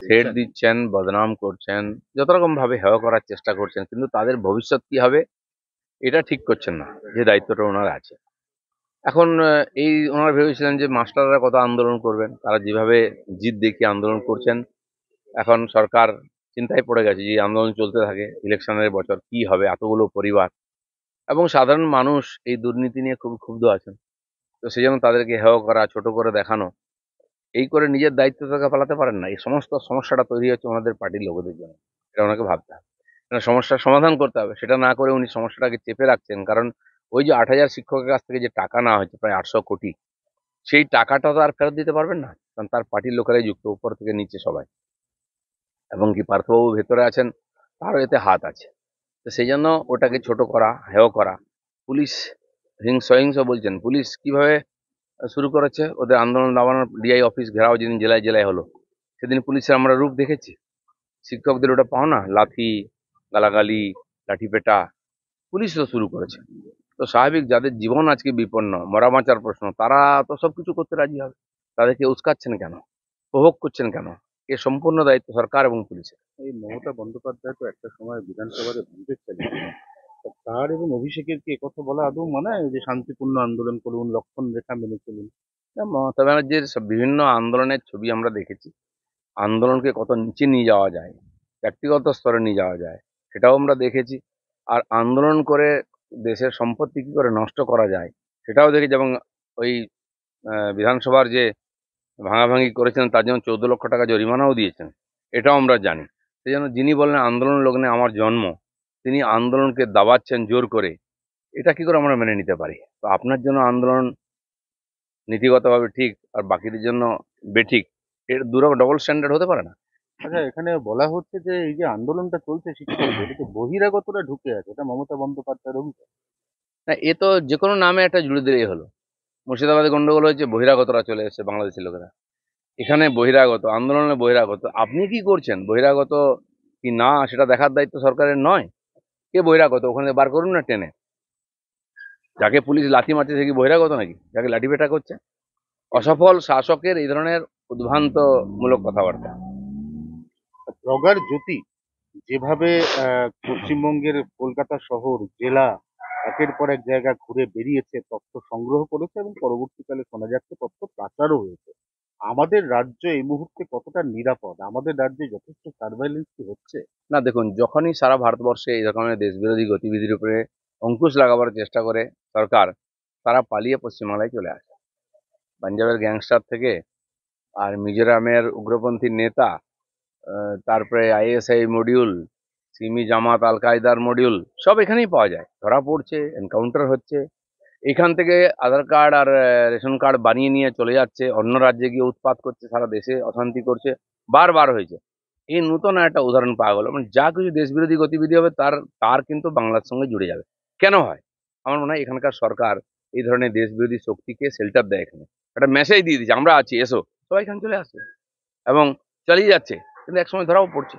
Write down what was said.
Threat দিচ্ছেন, বদনাম করছেন, যত রকম ভাবে হেয় করার চেষ্টা করছেন, কিন্তু তাদের ভবিষ্যৎ কি হবে এটা ঠিক করছেন না, যে দায়িত্বটা ওনার আছে। এখন এই ওনারা ভেবেছিলেন যে মাস্টাররা কত আন্দোলন করবেন, তারা যেভাবে জিদ দেখিয়ে আন্দোলন করছেন, এখন সরকার চিন্তায় পড়ে গেছে যে এই আন্দোলন চলতে থাকে, ইলেকশনের বছর কি হবে, এতগুলো পরিবার এবং সাধারণ মানুষ এই দুর্নীতি নিয়ে খুব ক্ষুব্ধ আছেন। তো সেই জন্য তাদেরকে হেয় করা, ছোট করে দেখানো, এই করে নিজের দায়িত্ব থেকে পালাতে পারেন না। এই সমস্ত সমস্যাটা তৈরি হচ্ছে ওনাদের পার্টির লোকেদের জন্য। এটা ওনাকে ভাবতে হবে। না, সমস্যার সমাধান করতে হবে। সেটা না করে উনি সমস্যাটাকে চেপে রাখছেন। কারণ ওই যে ৮,০০০ শিক্ষকের কাছ থেকে যে টাকা নেওয়া হয়েছে প্রায় ৮০০ কোটি, সেই টাকাটা তো আর ফেরত দিতে পারবেন না। কারণ তার পার্টির লোকেরাই যুক্ত, উপর থেকে নিচে সবাই। এবং কি পার্থবাবু ভেতরে আছেন, তারও এতে হাত আছে। তো সেই জন্য ওটাকে ছোট করা, হেয় করা। পুলিশ সহিংস বলছেন, পুলিশ কিভাবে শুরু করেছে ওদের আন্দোলন দাবানোর। ডিআই অফিস ঘেরাও যেদিন জেলায় জেলায় হলো, সেদিন পুলিশের আমরা রূপ দেখেছি। শিক্ষকদের ওটা পাও না, লাথি, গালাগালি, লাঠিপেটা, পুলিশ তো শুরু করেছে। তো স্বাভাবিক, যাদের জীবন আজকে বিপন্ন, মরা বাঁচার প্রশ্ন, তারা তো সবকিছু করতে রাজি হবে। তাদেরকে উস্কাচ্ছেন কেন, প্রভোগ করছেন কেন? এ সম্পূর্ণ দায়িত্ব সরকার এবং পুলিশের। এই মমতা বন্দ্যোপাধ্যায় তো একটা সময় বিধানসভাতে ভাঙতে চালিয়েছিলেন। তা তার এবং অভিষেকের কি একথা বলা আদৌ মানায় যে শান্তিপূর্ণ আন্দোলন করুন, লক্ষণ রেখা মেনে চলুন? মমতা ব্যানার্জির বিভিন্ন আন্দোলনের ছবি আমরা দেখেছি। আন্দোলনকে কত নিচে নিয়ে যাওয়া যায়, ব্যক্তিগত স্তরে নিয়ে যাওয়া যায়, সেটাও আমরা দেখেছি। আর আন্দোলন করে দেশের সম্পত্তি কি করে নষ্ট করা যায়, সেটাও দেখেছি। এবং ওই বিধানসভার যে ভাঙাভাঙি করেছেন তার জন্য 14 লক্ষ টাকা জরিমানাও দিয়েছেন, এটাও আমরা জানি। সেই জন্য যিনি বললেন আন্দোলন লগ্নে আমার জন্ম, তিনি আন্দোলনকে দাবাচ্ছেন জোর করে, এটা কি করে আমরা মেনে নিতে পারি? তো আপনার জন্য আন্দোলন নীতিগতভাবে ঠিক আর বাকিদের জন্য বেঠিক, এর ডবল স্ট্যান্ডার্ড হতে পারে না। আচ্ছা, এখানে বলা হচ্ছে যে এই যে আন্দোলনটা চলছে শিক্ষকদের, এটাতে বহিরাগতরা ঢুকে আছে, এটা মমতা বন্দ্যোপাধ্যায়ের অভিযোগ। না, এ তো যে কোনো নামে একটা জুড়ে দিলেই হলো। মুর্শিদাবাদে গন্ডগোল হয়েছে, বহিরাগতরা চলে এসেছে, বাংলাদেশি লোকেরা। এখানে বহিরাগত, আন্দোলনে বহিরাগত, আপনি কি করছেন বহিরাগত কি না সেটা দেখার দায়িত্ব সরকারের নয়? কে বহিরাগত ওখানে বার করুন না টেনে। যাকে পুলিশ লাথি মারছে সে কি বহিরাগত নাকি, যাকে লাঠি পেটা করছে? অসফল শাসকের এই ধরনের উদ্ভ্রান্ত মূলক কথাবার্তা। ব্লগার জ্যোতি যেভাবে পশ্চিমবঙ্গের কলকাতা শহর, জেলা, একের পর এক জায়গা ঘুরে বেরিয়েছে, তথ্য সংগ্রহ করেছে এবং পরবর্তীকালে শোনা যাচ্ছে তথ্য পাচারও হয়েছে। আমাদের রাজ্য এই মুহূর্তে কতটা নিরাপদ? আমাদের রাজ্যে যথেষ্ট সার্ভাইলেন্স কি হচ্ছে? না, দেখুন, যখনই সারা ভারতবর্ষে এই রকমের দেশবিরোধী গতিবিধির উপরে অঙ্কুশ লাগাবার চেষ্টা করে সরকার, তারা পালিয়ে পশ্চিমবাংলায় চলে আসে। পাঞ্জাবের গ্যাংস্টার থেকে আর মিজোরামের উগ্রপন্থী নেতা, তারপরে আইএসআই মডিউল, সিমি জামাত আল কায়দার মডিউল, সব এখানেই পাওয়া যায়। ধরা পড়ছে, এনকাউন্টার হচ্ছে। এখান থেকে আধার কার্ড আর রেশন কার্ড বানিয়ে নিয়ে চলে যাচ্ছে, অন্য রাজ্যে গিয়ে উৎপাত করছে, সারা দেশে অশান্তি করছে। বারবার হয়েছে। এই নতুন একটা উদাহরণ পাওয়া গেল। মানে যা কিছু দেশবিরোধী গতিবিধি হবে তার তার কিন্তু বাংলার সঙ্গে জুড়ে যাবে। কেন হয়? আমার মনে হয় এখানকার সরকার এই ধরনের দেশবিরোধী শক্তিকে শেল্টার দেয়। এখানে একটা মেসেজ দিয়ে দিচ্ছে, আমরা আছি, এসো। সবাই এখানে চলে আসছে এবং চালিয়ে যাচ্ছে, কিন্তু একসময় ধরাও পড়ছে।